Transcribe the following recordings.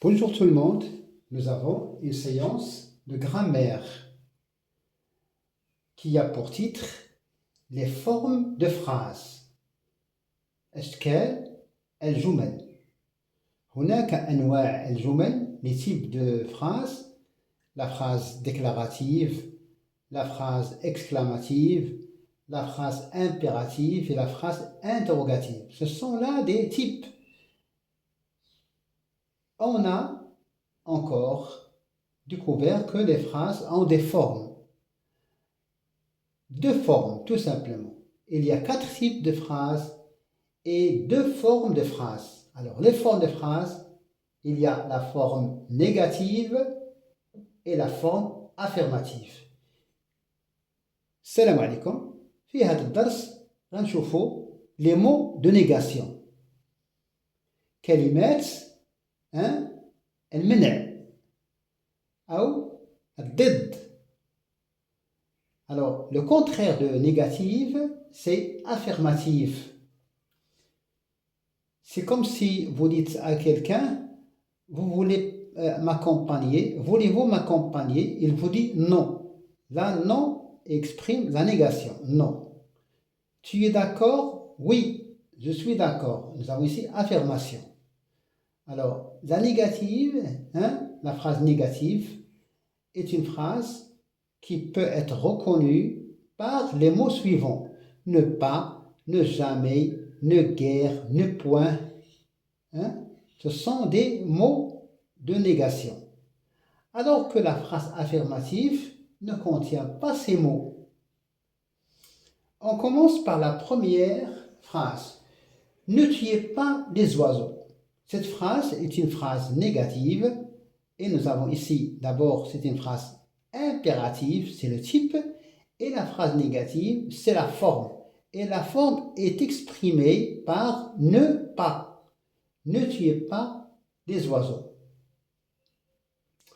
Bonjour tout le monde, nous avons une séance de grammaire qui a pour titre les formes de phrases. أشكال الجمل. هناك أنواع الجمل, les types de phrases, la phrase déclarative, la phrase exclamative, la phrase impérative et la phrase interrogative. Ce sont là des types. On a encore découvert que les phrases ont des formes. Deux formes, tout simplement. Il y a 4 types de phrases et 2 formes de phrases. Alors, les formes de phrases, il y a la forme négative et la forme affirmative. Salam alaikum. في هذا الدرس غنشوفوا les mots de négation. كلمات المنع أو الضد. Alors, le contraire de négative, c'est affirmative. C'est comme si vous dites à quelqu'un, vous voulez m'accompagner, voulez-vous m'accompagner? Il vous dit non. Là, non exprime la négation, non. Tu es d'accord? Oui, je suis d'accord. Nous avons ici affirmation. Alors, la négative, la phrase négative, est une phrase qui peut être reconnue par les mots suivants. Ne pas, ne jamais, ne guère, ne point. Ce sont des mots de négation. Alors que la phrase affirmative ne contient pas ces mots. On commence par la première phrase. Ne tuez pas les oiseaux. Cette phrase est une phrase négative et nous avons ici, d'abord, c'est une phrase impérative, c'est le type, et la phrase négative, c'est la forme. Et la forme est exprimée par ne pas. Ne tuez pas les oiseaux.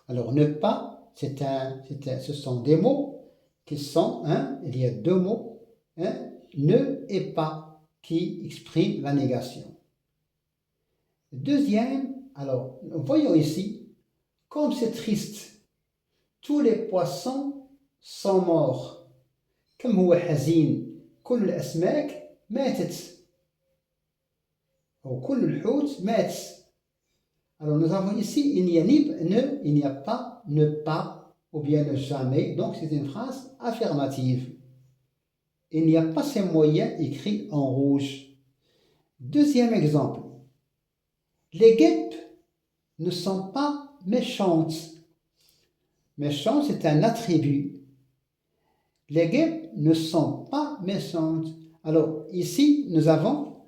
Alors, ne pas, ce sont des mots qui sont, il y a 2 mots, ne et pas, qui expriment la négation. Deuxième, alors, voyons ici, comme c'est triste, tous les poissons sont morts. كم هو حزين كل الأسماك ماتت أو كل الحوت مات. Alors nous avons ici, il n'y a ni ne, il n'y a pas, ne pas, ou bien ne jamais, donc c'est une phrase affirmative. Il n'y a pas ces moyens écrits en rouge. Deuxième exemple, les guêpes ne sont pas méchantes. Méchant, c'est un attribut. Les guêpes ne sont pas méchantes. Alors ici, nous avons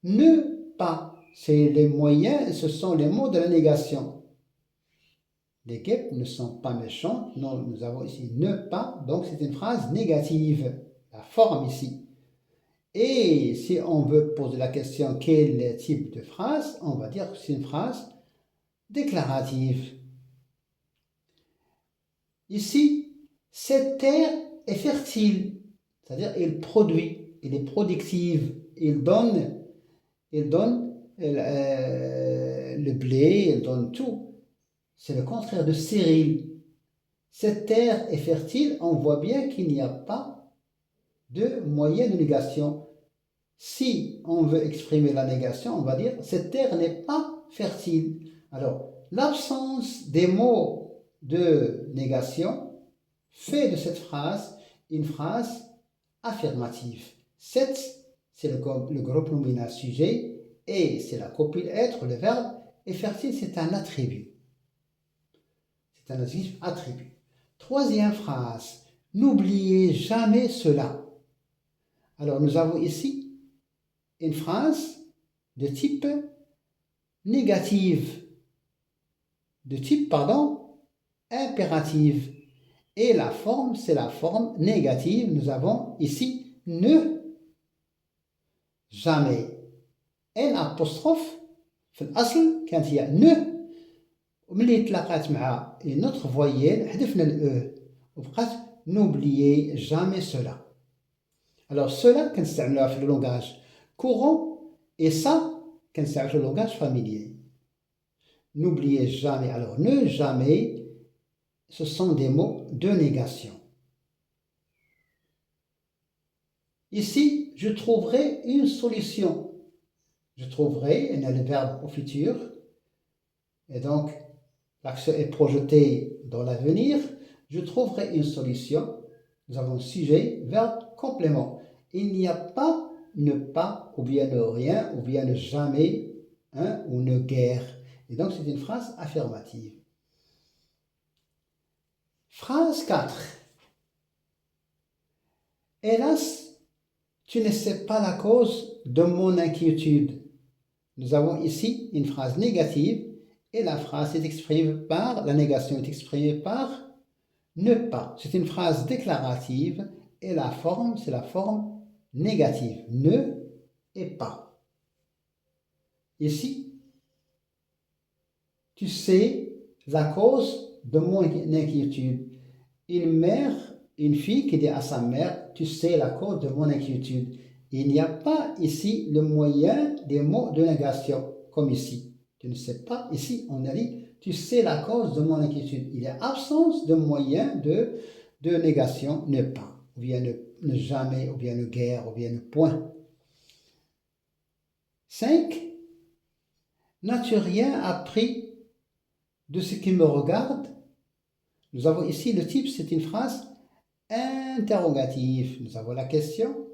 ne pas. C'est les moyens, ce sont les mots de la négation. Les guêpes ne sont pas méchantes. Non, nous avons ici ne pas, donc c'est une phrase négative. La forme ici. Et si on veut poser la question quel type de phrase, on va dire que c'est une phrase déclarative. Ici, cette terre est fertile, c'est-à-dire il produit, il est productive, il donne le blé, il donne tout. C'est le contraire de stérile. Cette terre est fertile, on voit bien qu'il n'y a pas de moyen de négation. Si on veut exprimer la négation, on va dire cette terre n'est pas fertile. Alors, l'absence des mots de négation fait de cette phrase une phrase affirmative. Cette, c'est le groupe nominal sujet, et c'est la copule être, le verbe, et fertile, c'est un attribut. C'est un adjectif attribut. Troisième phrase, n'oubliez jamais cela. Alors, nous avons ici une phrase de type négative, impérative. Et la forme, c'est la forme négative. Nous avons ici ne jamais. N apostrophe في الأصل كانت هي ne وملي تلاقات مع une autre voyelle حذفنا ال E وبقات n'oubliez jamais cela. Alors cela كنستعملوها في le langage courant et ça كنستعملوها في le langage familier. N'oubliez jamais. Alors, ne jamais, ce sont des mots de négation. Ici, je trouverai une solution. Je trouverai, il y a le verbe au futur, et donc l'action est projetée dans l'avenir. Je trouverai une solution. Nous avons sujet, verbe, complément. Il n'y a pas, ne pas, ou bien ne rien, ou bien ne jamais, hein, ou ne guère. Et donc, c'est une phrase affirmative. Phrase 4. Hélas, tu ne sais pas la cause de mon inquiétude. Nous avons ici une phrase négative et la phrase est exprimée par, la négation est exprimée par ne pas. C'est une phrase déclarative et la forme, c'est la forme négative. Ne et pas. Ici, tu sais la cause de mon inquiétude. Une mère, une fille qui dit à sa mère, tu sais la cause de mon inquiétude. Il n'y a pas ici le moyen des mots de négation, comme ici. Tu ne sais pas, ici on a dit, tu sais la cause de mon inquiétude. Il y a absence de moyen de négation, ne pas, ou bien ne jamais, ou bien ne guère, ou bien ne point. 5. N'as-tu rien appris de ce qui me regarde? Nous avons ici le type, c'est une phrase interrogative. Nous avons la question.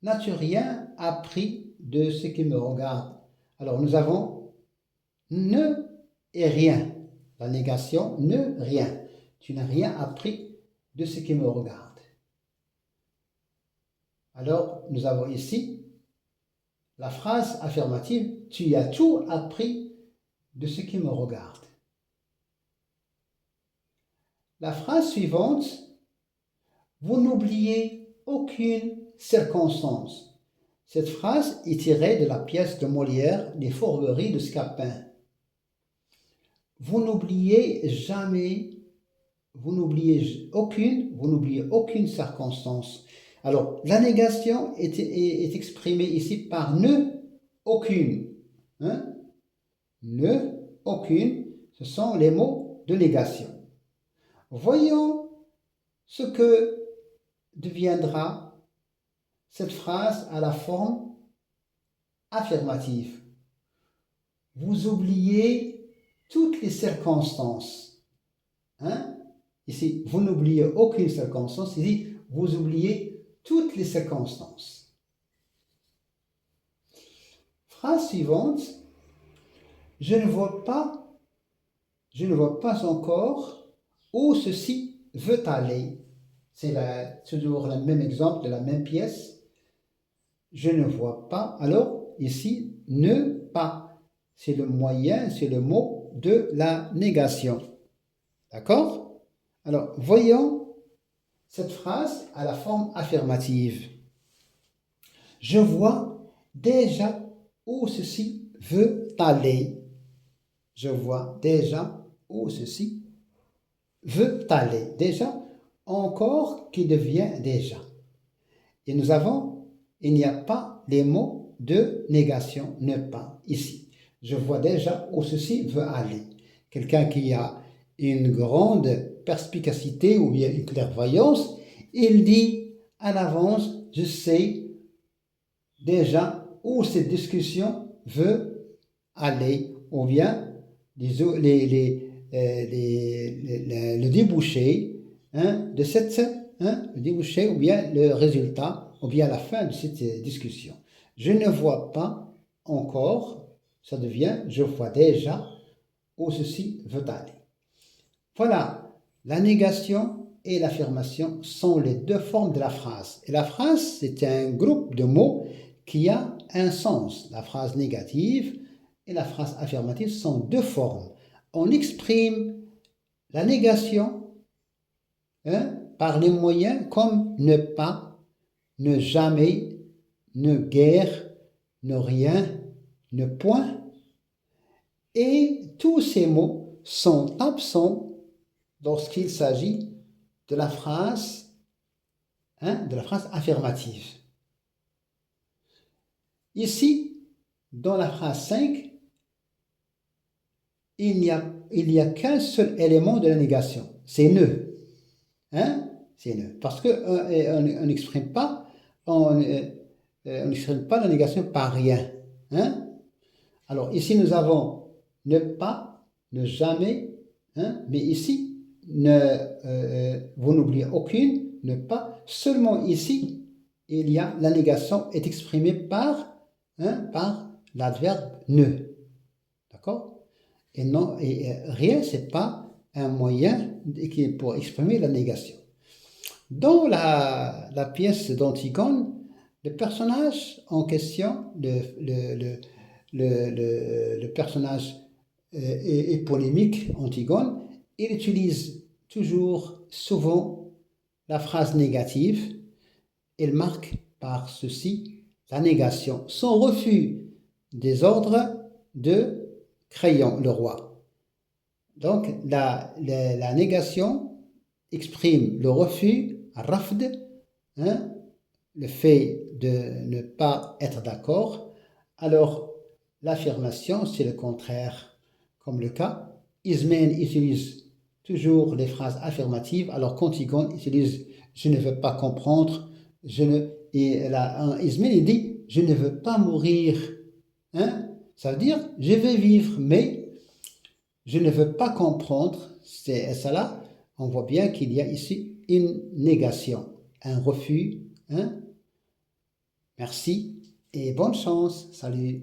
N'as-tu rien appris de ce qui me regarde? Alors nous avons ne et rien. La négation, ne, rien. Tu n'as rien appris de ce qui me regarde. Alors nous avons ici la phrase affirmative. Tu as tout appris de ce qui me regarde. La phrase suivante. Vous n'oubliez aucune circonstance. Cette phrase est tirée de la pièce de Molière, Les Fourberies de Scapin. Vous n'oubliez jamais, vous n'oubliez aucune circonstance. Alors, la négation est exprimée ici par ne, aucune. Hein? Ne, aucune, ce sont les mots de négation. Voyons ce que deviendra cette phrase à la forme affirmative. Vous oubliez toutes les circonstances. Hein? Ici, vous n'oubliez aucune circonstance. Ici, vous oubliez toutes les circonstances. Phrase suivante. Je ne vois pas encore où ceci veut aller. C'est toujours le même exemple de la même pièce. Je ne vois pas. Alors, ici, ne pas. C'est le moyen, c'est le mot de la négation. D'accord? Alors, voyons cette phrase à la forme affirmative. Je vois déjà où ceci veut aller. Je vois déjà où ceci veut aller. Déjà, encore qui devient déjà. Et nous avons, il n'y a pas les mots de négation, ne pas, ici. Je vois déjà où ceci veut aller. Quelqu'un qui a une grande perspicacité ou bien une clairvoyance, il dit à l'avance, je sais déjà où cette discussion veut aller, ou bien le débouché de cette le débouché ou bien le résultat ou bien la fin de cette discussion. Je ne vois pas encore, ça devient je vois déjà où ceci veut aller. Voilà, la négation et l'affirmation sont les deux formes de la phrase. Et la phrase, c'est un groupe de mots qui a un sens. La phrase négative et la phrase affirmative sont deux formes. On exprime la négation par les moyens comme ne pas, ne jamais, ne guère, ne rien, ne point. Et tous ces mots sont absents lorsqu'il s'agit de la phrase affirmative. Ici, dans la phrase 5, il y a qu'un seul élément de la négation, c'est ne. Hein? C'est ne. Parce qu'on n'exprime pas, on n'exprime pas la négation par rien. Hein? Alors ici nous avons ne pas, ne jamais, hein? Mais ici, vous n'oubliez aucune, ne pas. Seulement ici, il y a la négation est exprimée par l'adverbe ne. D'accord? Et non, et rien, c'est pas un moyen pour exprimer la négation. Dans la pièce d'Antigone, le personnage en question, le personnage éponymique Antigone, il utilise toujours, souvent, la phrase négative. Il marque par ceci la négation, son refus des ordres de Créon, le roi. Donc, la négation exprime le refus, rafd, hein, le fait de ne pas être d'accord. Alors, l'affirmation, c'est le contraire, comme le cas. Ismène utilise toujours les phrases affirmatives, alors qu'Antigone utilise « je ne veux pas comprendre », et là, Ismène, il dit « je ne veux pas mourir ». Hein? Ça veut dire « je vais vivre, mais je ne veux pas comprendre ». C'est ça là, on voit bien qu'il y a ici une négation, un refus. Hein? Merci et bonne chance. Salut.